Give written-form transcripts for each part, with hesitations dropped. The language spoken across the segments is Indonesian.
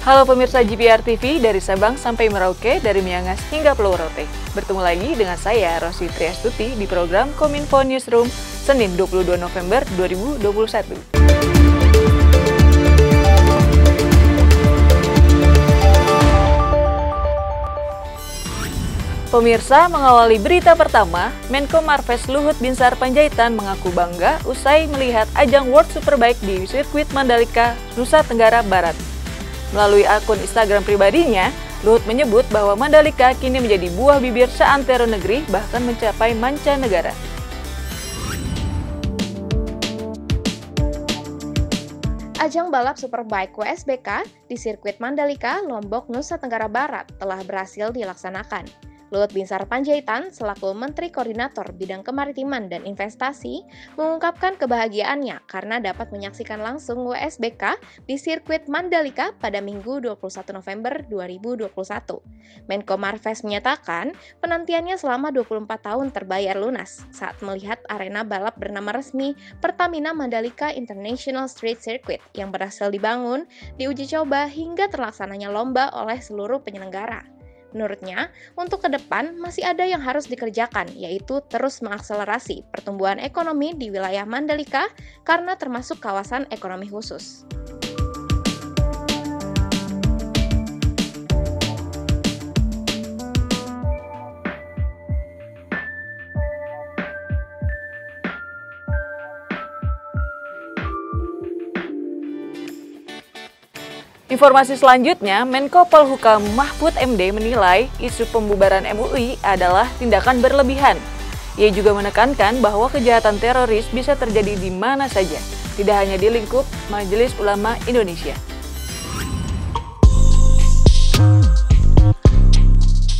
Halo pemirsa GPR TV dari Sabang sampai Merauke, dari Miangas hingga Pulau Rote. Bertemu lagi dengan saya, Rosi Triastuti, di program Kominfo Newsroom, Senin 22 November 2021. Pemirsa, mengawali berita pertama, Menko Marves Luhut Binsar Panjaitan mengaku bangga usai melihat ajang World Superbike di sirkuit Mandalika, Nusa Tenggara Barat. Melalui akun Instagram pribadinya, Luhut menyebut bahwa Mandalika kini menjadi buah bibir seantero negeri, bahkan mencapai mancanegara. Ajang balap Superbike WSBK di sirkuit Mandalika, Lombok, Nusa Tenggara Barat telah berhasil dilaksanakan. Luhut Binsar Panjaitan selaku Menteri Koordinator Bidang Kemaritiman dan Investasi mengungkapkan kebahagiaannya karena dapat menyaksikan langsung WSBK di sirkuit Mandalika pada Minggu 21 November 2021. Menko Marves menyatakan penantiannya selama 24 tahun terbayar lunas saat melihat arena balap bernama resmi Pertamina Mandalika International Street Circuit yang berhasil dibangun, diuji coba hingga terlaksananya lomba oleh seluruh penyelenggara. Menurutnya, untuk ke depan masih ada yang harus dikerjakan, yaitu terus mengakselerasi pertumbuhan ekonomi di wilayah Mandalika karena termasuk kawasan ekonomi khusus. Informasi selanjutnya, Menko Polhukam Mahfud MD menilai isu pembubaran MUI adalah tindakan berlebihan. Ia juga menekankan bahwa kejahatan teroris bisa terjadi di mana saja, tidak hanya di lingkup Majelis Ulama Indonesia.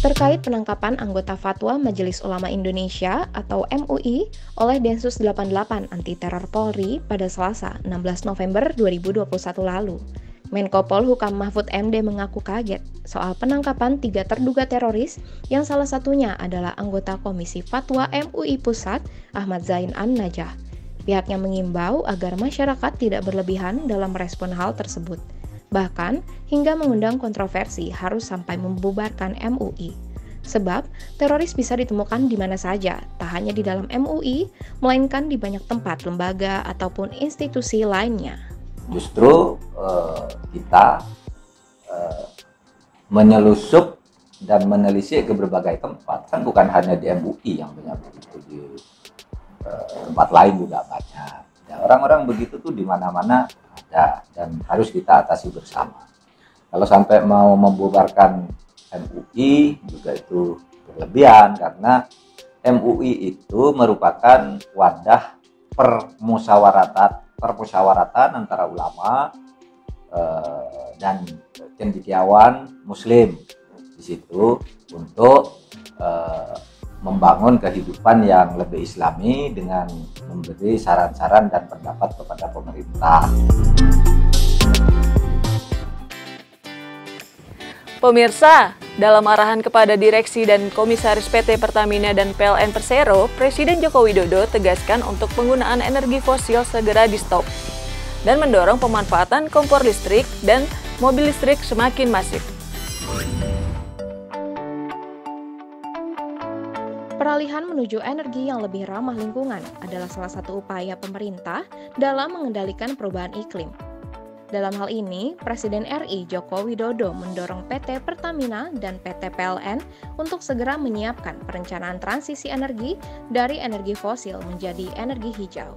Terkait penangkapan anggota Fatwa Majelis Ulama Indonesia atau MUI oleh Densus 88 Anti Teror Polri pada Selasa 16 November 2021 lalu. Menko Polhukam Mahfud MD mengaku kaget soal penangkapan 3 terduga teroris yang salah satunya adalah anggota Komisi Fatwa MUI Pusat Ahmad Zain An-Najah. Pihaknya mengimbau agar masyarakat tidak berlebihan dalam merespon hal tersebut. Bahkan hingga mengundang kontroversi harus sampai membubarkan MUI. Sebab teroris bisa ditemukan di mana saja, tak hanya di dalam MUI, melainkan di banyak tempat, lembaga, ataupun institusi lainnya. Justru kita menyelusup dan menelisik ke berbagai tempat, kan bukan hanya di MUI yang banyak begitu, di tempat lain juga banyak. Ya, orang-orang begitu tuh di mana-mana ada dan harus kita atasi bersama. Kalau sampai mau membubarkan MUI juga itu berlebihan, karena MUI itu merupakan wadah permusyawaratan antara ulama dan cendekiawan muslim di situ untuk membangun kehidupan yang lebih islami dengan memberi saran-saran dan pendapat kepada pemerintah. Pemirsa, dalam arahan kepada Direksi dan Komisaris PT Pertamina dan PLN Persero, Presiden Joko Widodo tegaskan untuk penggunaan energi fosil segera di-stop dan mendorong pemanfaatan kompor listrik dan mobil listrik semakin masif. Peralihan menuju energi yang lebih ramah lingkungan adalah salah satu upaya pemerintah dalam mengendalikan perubahan iklim. Dalam hal ini, Presiden RI Joko Widodo mendorong PT Pertamina dan PT PLN untuk segera menyiapkan perencanaan transisi energi dari energi fosil menjadi energi hijau.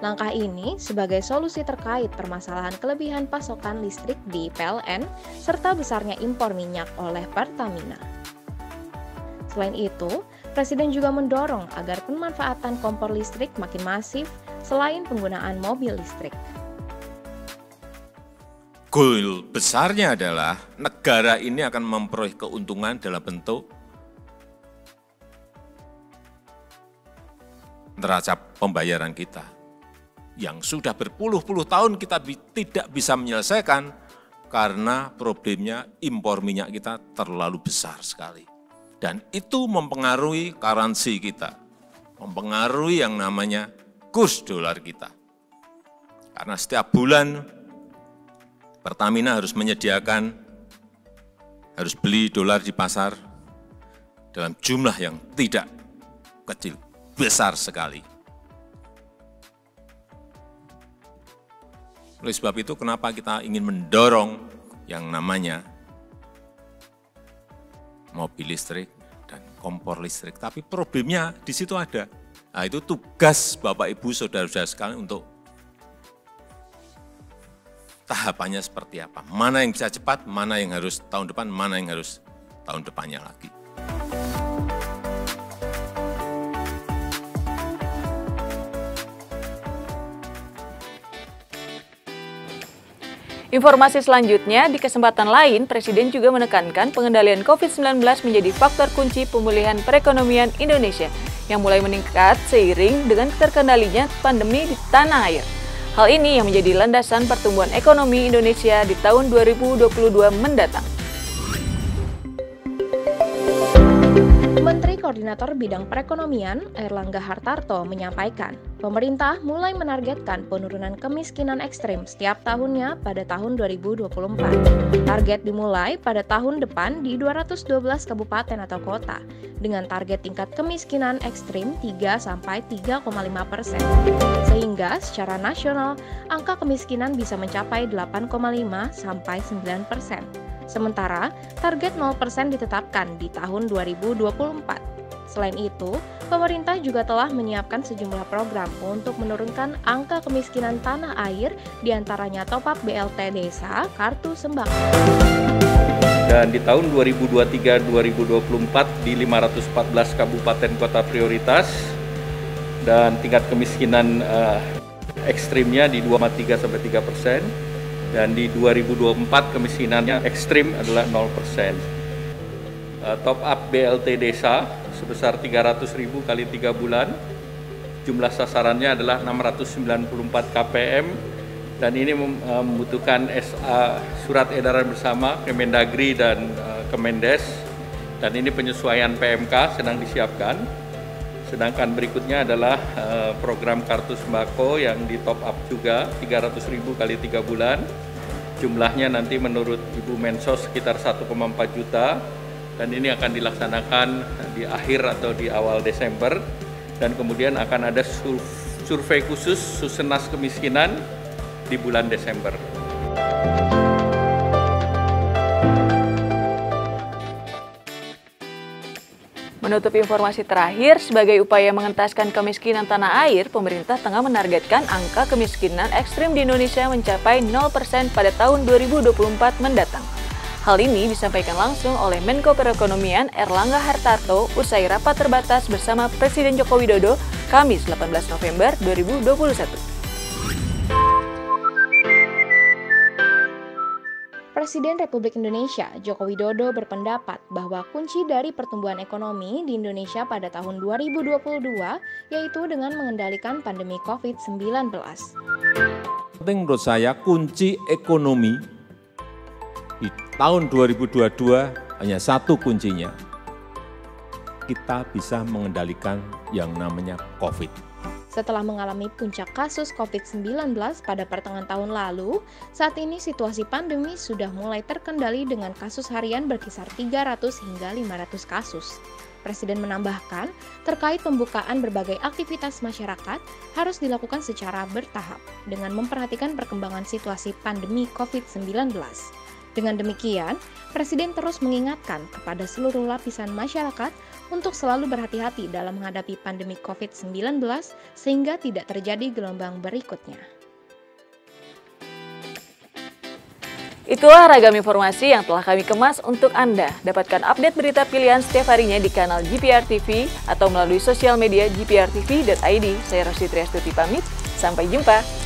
Langkah ini sebagai solusi terkait permasalahan kelebihan pasokan listrik di PLN serta besarnya impor minyak oleh Pertamina. Selain itu, Presiden juga mendorong agar pemanfaatan kompor listrik makin masif selain penggunaan mobil listrik. Goal besarnya adalah negara ini akan memperoleh keuntungan dalam bentuk neraca pembayaran kita yang sudah berpuluh-puluh tahun kita tidak bisa menyelesaikan karena problemnya impor minyak kita terlalu besar sekali. Dan itu mempengaruhi currency kita, mempengaruhi yang namanya kurs dolar kita. Karena setiap bulan Pertamina harus beli dolar di pasar dalam jumlah yang tidak kecil, besar sekali. Oleh sebab itu, kenapa kita ingin mendorong yang namanya mobil listrik dan kompor listrik. Tapi problemnya di situ ada. Nah, itu tugas Bapak, Ibu, Saudara-saudara sekalian untuk tahapannya seperti apa. Mana yang bisa cepat, mana yang harus tahun depan, mana yang harus tahun depannya lagi. Informasi selanjutnya, di kesempatan lain, Presiden juga menekankan pengendalian COVID-19 menjadi faktor kunci pemulihan perekonomian Indonesia yang mulai meningkat seiring dengan terkendalinya pandemi di tanah air. Hal ini yang menjadi landasan pertumbuhan ekonomi Indonesia di tahun 2022 mendatang. Menteri Koordinator Bidang Perekonomian Airlangga Hartarto menyampaikan, pemerintah mulai menargetkan penurunan kemiskinan ekstrim setiap tahunnya pada tahun 2024. Target dimulai pada tahun depan di 212 kabupaten atau kota, dengan target tingkat kemiskinan ekstrim 3-3,5%. Sehingga secara nasional, angka kemiskinan bisa mencapai 8,5-9%. Sementara, target 0% ditetapkan di tahun 2024. Selain itu, pemerintah juga telah menyiapkan sejumlah program untuk menurunkan angka kemiskinan tanah air, diantaranya top-up BLT Desa, Kartu Sembako. Dan di tahun 2023-2024 di 514 kabupaten kota prioritas, dan tingkat kemiskinan ekstrimnya di 2,3-3%. Dan di 2024 kemiskinannya ekstrim adalah 0%. Top up BLT Desa sebesar 300.000 kali 3 bulan. Jumlah sasarannya adalah 694 KPM. Dan ini membutuhkan surat edaran bersama Kemendagri dan Kemendes. Dan ini penyesuaian PMK sedang disiapkan. Sedangkan berikutnya adalah program Kartu Sembako yang di top up juga 300.000 kali 3 bulan. Jumlahnya nanti menurut Ibu Mensos sekitar 1,4 juta. Dan ini akan dilaksanakan di akhir atau di awal Desember. Dan kemudian akan ada survei khusus Susenas Kemiskinan di bulan Desember. Menutup informasi terakhir, sebagai upaya mengentaskan kemiskinan tanah air, pemerintah tengah menargetkan angka kemiskinan ekstrim di Indonesia mencapai 0% pada tahun 2024 mendatang. Hal ini disampaikan langsung oleh Menko Perekonomian Airlangga Hartarto usai rapat terbatas bersama Presiden Joko Widodo Kamis 18 November 2021. Presiden Republik Indonesia Joko Widodo berpendapat bahwa kunci dari pertumbuhan ekonomi di Indonesia pada tahun 2022 yaitu dengan mengendalikan pandemi COVID-19. Penting menurut saya kunci ekonomi di tahun 2022 hanya satu kuncinya. Kita bisa mengendalikan yang namanya COVID. Setelah mengalami puncak kasus COVID-19 pada pertengahan tahun lalu, saat ini situasi pandemi sudah mulai terkendali dengan kasus harian berkisar 300 hingga 500 kasus. Presiden menambahkan, terkait pembukaan berbagai aktivitas masyarakat harus dilakukan secara bertahap dengan memperhatikan perkembangan situasi pandemi COVID-19. Dengan demikian, Presiden terus mengingatkan kepada seluruh lapisan masyarakat untuk selalu berhati-hati dalam menghadapi pandemi COVID-19 sehingga tidak terjadi gelombang berikutnya. Itulah ragam informasi yang telah kami kemas untuk Anda. Dapatkan update berita pilihan setiap harinya di kanal GPR TV atau melalui sosial media gprtv.id. Saya Rosti Triastuti pamit, sampai jumpa.